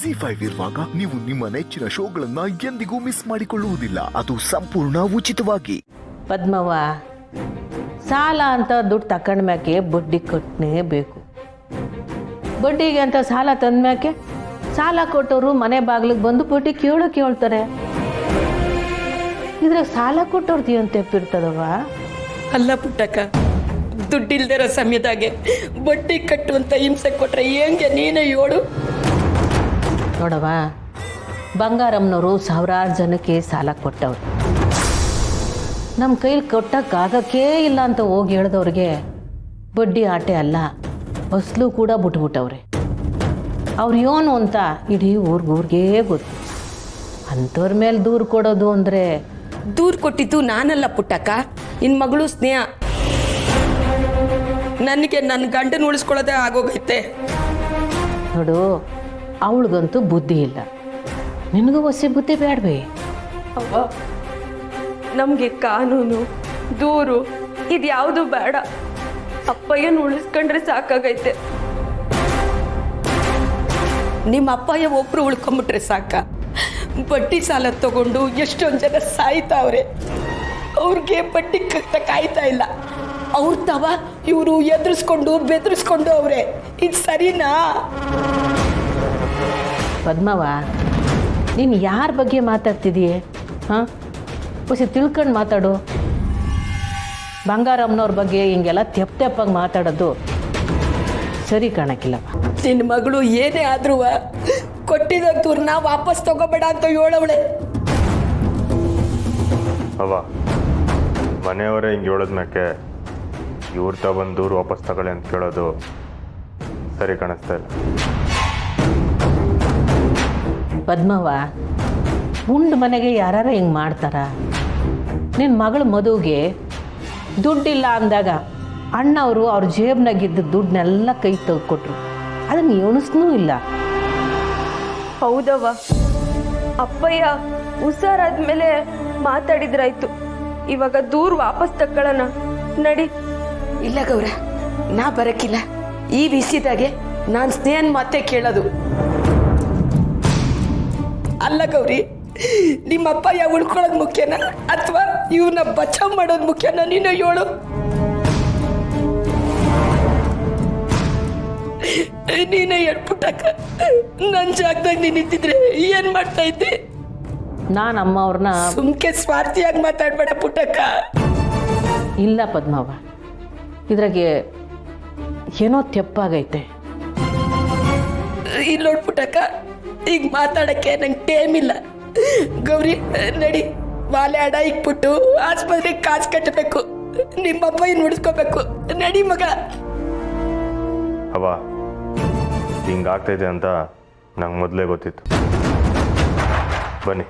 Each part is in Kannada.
ZEE5 ಇರುವಾಗ ನೀವು ನಿಮ್ಮ ನೆಚ್ಚಿನ ಶೋಗಳನ್ನ ಎಂದಿಗೂ ಮಿಸ್ ಮಾಡಿಕೊಳ್ಳುವುದಿಲ್ಲ. ಅದು ಸಂಪೂರ್ಣ ಉಚಿತವಾಗಿ. ಪದ್ಮವ್ವ, ಸಾಲ ಅಂತ ದುಡ್ಡು ತಕೊಂಡ್ಮ್ಯಾಕೆ ಬಡ್ಡಿ ಕಟ್ಟಲೇಬೇಕು. ಬಡ್ಡಿಗೆ ಅಂತ ಸಾಲ ತಂದ್ಮ್ಯಾಕೆ ಸಾಲ ಕೊಟ್ಟವರು ಮನೆ ಬಾಗಿಲಿಗೆ ಬಂದು ಬಡ್ಡಿ ಕೇಳ್ತಾರೆ. ಇದ್ರಾಗ ಸಾಲ ಕೊಟ್ಟವ್ರದ್ದು ಏನು ತೆಪ್ಪಿರ್ತದವ? ಅಲ್ಲ ಪುಟ್ಟಕ್ಕ, ದುಡ್ಡಿಲ್ದಿರೋ ಸಮಯದಾಗೆ ಬಡ್ಡಿ ಕಟ್ಟುವಂತ ಹಿಂಸೆ ಕೊಟ್ರೆ ಹೆಂಗೆ ನೀನೇ ಹೇಳು? ನೋಡವ, ಬಂಗಾರಮ್ಮನವರು ಸಾವಿರಾರು ಜನಕ್ಕೆ ಸಾಲ ಕೊಟ್ಟವ್ರು. ನಮ್ಮ ಕೈಲಿ ಕೊಟ್ಟಕ್ಕಾಗಕ್ಕೇ ಇಲ್ಲ ಅಂತ ಹೋಗಿ ಹೇಳಿದವ್ರಿಗೆ ಬಡ್ಡಿ ಆಟೆ ಅಲ್ಲ, ಅಸಲು ಕೂಡ ಬಿಟ್ಬಿಟ್ಟವ್ರೆ. ಅವ್ರು ಏನು ಅಂತ ಇಡೀ ಊರಿಗೆ ಗೊತ್ತು. ಅಂಥವ್ರ ಮೇಲೆ ದೂರು ಕೊಡೋದು ಅಂದರೆ ದೂರು ಕೊಟ್ಟಿದ್ದು ನಾನಲ್ಲ ಪುಟ್ಟಕ್ಕ, ನಿನ್ನ ಮಗಳು ಸ್ನೇಹ. ನನಗೆ ನನ್ನ ಗಂಡನ ಉಳಿಸ್ಕೊಳ್ಳೋದೇ ಆಗೋಗೈತೆ. ನೋಡು, ಅವಳಿಗಂತೂ ಬುದ್ಧಿ ಇಲ್ಲ, ನಿನಗೂ ಹೊಸ ಬುದ್ಧಿ ಬೇಡವೇ? ಅವ್ವ, ನಮಗೆ ಕಾನೂನು ದೂರು ಇದ್ಯಾವುದು ಬೇಡ. ಅಪ್ಪಯ್ಯನ ಉಳಿಸ್ಕೊಂಡ್ರೆ ಸಾಕಾಗೈತೆ. ನಿಮ್ಮ ಅಪ್ಪಯ್ಯ ಒಬ್ರು ಉಳ್ಕೊಂಬಿಟ್ರೆ ಸಾಕ. ಬಡ್ಡಿ ಸಾಲ ತಗೊಂಡು ಎಷ್ಟೊಂದು ಜನ ಸಾಯ್ತಾವ್ರೆ. ಅವ್ರಿಗೆ ಬಡ್ಡಿ ಕಾಯ್ತಾ ಇಲ್ಲ. ಅವ್ರ ತವ ಇವರು ಎದುರಿಸ್ಕೊಂಡು ಬೆದರಿಸ್ಕೊಂಡು ಅವ್ರೆ. ಇದು ಸರಿನಾ? ಪದ್ಮವ್ವ, ನೀನು ಯಾರ ಬಗ್ಗೆ ಮಾತಾಡ್ತಿದೀಯೆ? ಹಾಂ, ಹೊಸ ತಿಳ್ಕೊಂಡು ಮಾತಾಡು. ಬಂಗಾರಮ್ಮನವ್ರ ಬಗ್ಗೆ ಹಿಂಗೆಲ್ಲ ತೆಪ್ಪಾಗಿ ಮಾತಾಡೋದು ಸರಿ ಕಾಣಕ್ಕಿಲ್ಲವ. ನಿನ್ನ ಮಗಳು ಏನೇ ಆದ್ರೂ ಕೊಟ್ಟಿದ್ದ ದೂರನ್ನ ವಾಪಸ್ ತಗೋಬೇಡ ಅಂತ ಹೇಳವಳೆ. ಅವ್ವ, ಮನೆಯವರೇ ಹಿಂಗೆ ಹೇಳೋದ್ಮ್ಯಾಕೆ ಇವ್ರ ತಗೊಂಡು ದೂರ ವಾಪಸ್ ತಗೊಳ್ಳಿ ಅಂತ ಕೇಳೋದು ಸರಿ ಕಾಣಿಸ್ತಾ ಇಲ್ಲ. ಪದ್ಮವ್ವ, ಉಂಡು ಮನೆಗೆ ಯಾರು ಹಿಂಗೆ ಮಾಡ್ತಾರ? ನಿನ್ನ ಮಗಳ ಮದುವೆಗೆ ದುಡ್ಡಿಲ್ಲ ಅಂದಾಗ ಅಣ್ಣವರು ಅವ್ರ ಜೇಬ್ನಾಗಿದ್ದ ದುಡ್ಡನ್ನೆಲ್ಲ ಕೈ ತೆಗೆದುಕೊಟ್ರು. ಅದನ್ನು ಎಣಿಸ್ನೂ ಇಲ್ಲ. ಹೌದವ್ವ, ಅಪ್ಪಯ್ಯ ಹುಷಾರಾದ್ಮೇಲೆ ಮಾತಾಡಿದ್ರಾಯ್ತು. ಇವಾಗ ದೂರ ವಾಪಸ್ ತಕ್ಕೊಳ್ಳೋಣ ನಡಿ. ಇಲ್ಲ ಗೌರ, ನಾ ಬರಕ್ಕಿಲ್ಲ. ಈ ವಿಷಯದಾಗೆ ನಾನು ಸ್ನೇಹನ್ ಮಾತೇ ಕೇಳೋದು. ಅಲ್ಲ ಗೌರಿ, ನಿಮ್ಮ ಅಪ್ಪಯ್ಯ ಉಳ್ಕೊಳ್ಳೋದು ಮುಖ್ಯನಾ ಅಥವಾ ಇವನ್ನ ಬಚಾವ್ ಮಾಡೋದು ಮುಖ್ಯನಾ? ನೀನು ಹೇಳು. ನೀನೇ ಹೇಳ್ಬಿಟ್ಟಕ್ಕ, ನನ್ನ ಜಾಗದಾಗ ನೀನಿದ್ದಿದ್ರೆ ಏನ್ ಮಾಡ್ತಾ ಇದ್ದೆ? ನಾನು ಅಮ್ಮವ್ರನ್ನ ಸುಮ್ಕೆ ಸ್ವಾರ್ಥಿಯಾಗಿ ಮಾತಾಡ್ಬೇಡ ಪುಟ್ಟಕ್ಕ. ಇಲ್ಲ ಪದ್ಮವ್ವ, ಇದ್ರಾಗೆ ಏನೋ ತೆಪ್ಪಾಗೈತೆ. ಇಲ್ಲಿ ನೋಡ್ಬಿಟ್ಟಕ್ಕ, ಈಗ ಮಾತಾಡಕ್ಕೆ ನಂಗೆ ಟೈಮ್ ಇಲ್ಲ. ಗೌರಿ ನಡಿ, ವಾಲೆ ಅಡ ಇಕ್ಬಿಟ್ಟು ಆಸ್ಪತ್ರೆಗೆ ಕಾಸು ಕಟ್ಟಬೇಕು. ನಿಮ್ಮಪ್ಪ ಇನ್ನು ಉಳಿಸ್ಕೋಬೇಕು. ನಡಿ ಮಗ. ಅವ್ವ, ಹಿಂಗಾಗ್ತೈತೆ ಅಂತ ನಂಗೆ ಮೊದಲೇ ಗೊತ್ತಿತ್ತು. ಬನ್ನಿ.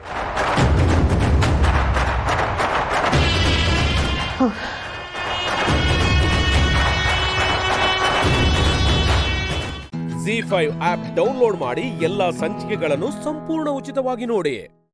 ZEE5 ಆಪ್ ಡೌನ್ಲೋಡ್ ಮಾಡಿ ಎಲ್ಲಾ ಸಂಚಿಕೆಗಳನ್ನು ಸಂಪೂರ್ಣ ಉಚಿತವಾಗಿ ನೋಡಿ.